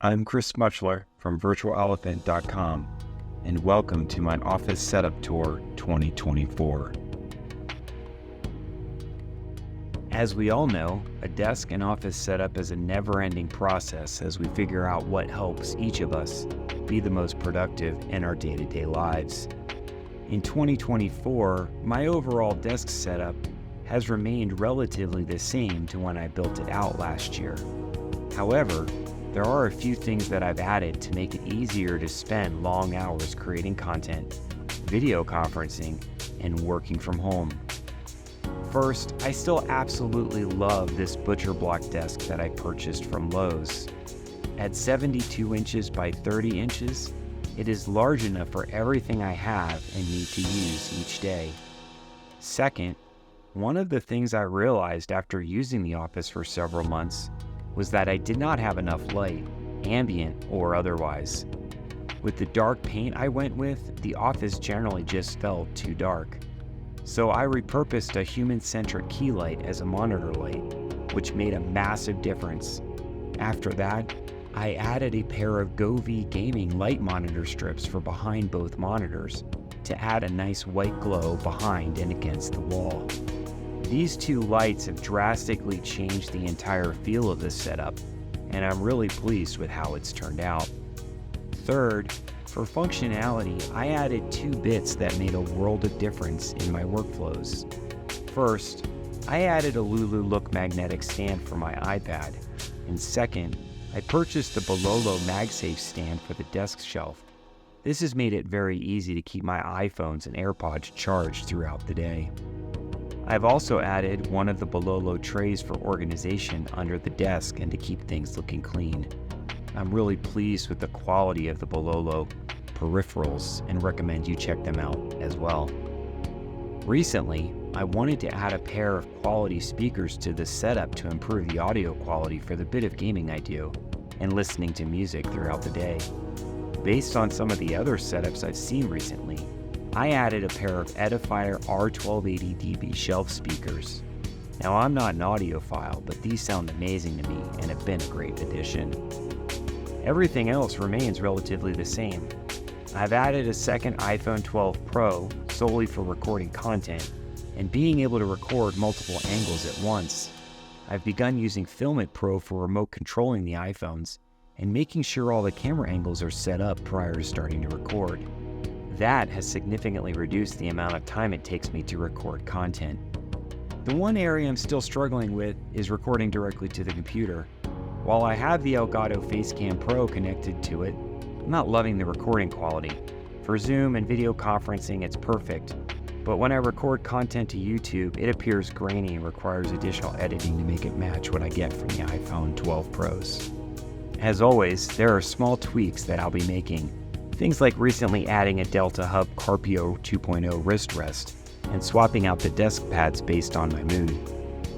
I'm Chris Smutchler from virtualelephant.com, and welcome to my Office Setup Tour 2024. As we all know, a desk and office setup is a never-ending process as we figure out what helps each of us be the most productive in our day-to-day lives. In 2024, my overall desk setup has remained relatively the same to when I built it out last year. However, there are a few things that I've added to make it easier to spend long hours creating content, video conferencing, and working from home. First, I still absolutely love this butcher block desk that I purchased from Lowe's. At 72 inches by 30 inches, it is large enough for everything I have and need to use each day. Second, one of the things I realized after using the office for several months was that I did not have enough light, ambient or otherwise. With the dark paint I went with, the office generally just felt too dark. So I repurposed a human-centric key light as a monitor light, which made a massive difference. After that, I added a pair of Govee gaming light monitor strips for behind both monitors to add a nice white glow behind and against the wall. These two lights have drastically changed the entire feel of this setup, and I'm really pleased with how it's turned out. Third, for functionality, I added two bits that made a world of difference in my workflows. First, I added a Lulu Look magnetic stand for my iPad, and second, I purchased the Bololo MagSafe stand for the desk shelf. This has made it very easy to keep my iPhones and AirPods charged throughout the day. I've also added one of the Bololo trays for organization under the desk and to keep things looking clean. I'm really pleased with the quality of the Bololo peripherals and recommend you check them out as well. Recently, I wanted to add a pair of quality speakers to the setup to improve the audio quality for the bit of gaming I do and listening to music throughout the day. Based on some of the other setups I've seen recently, I added a pair of Edifier R1280dB shelf speakers. Now, I'm not an audiophile, but these sound amazing to me and have been a great addition. Everything else remains relatively the same. I've added a second iPhone 12 Pro solely for recording content and being able to record multiple angles at once. I've begun using Filmic Pro for remote controlling the iPhones and making sure all the camera angles are set up prior to starting to record. That has significantly reduced the amount of time it takes me to record content. The one area I'm still struggling with is recording directly to the computer. While I have the Elgato Facecam Pro connected to it, I'm not loving the recording quality. For Zoom and video conferencing, it's perfect, but when I record content to YouTube, it appears grainy and requires additional editing to make it match what I get from the iPhone 12 Pros. As always, there are small tweaks that I'll be making. Things like recently adding a Delta Hub Carpio 2.0 wrist rest and swapping out the desk pads based on my mood.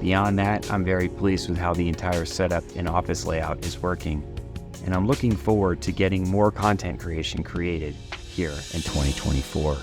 Beyond that, I'm very pleased with how the entire setup and office layout is working, and I'm looking forward to getting more content creation created here in 2024.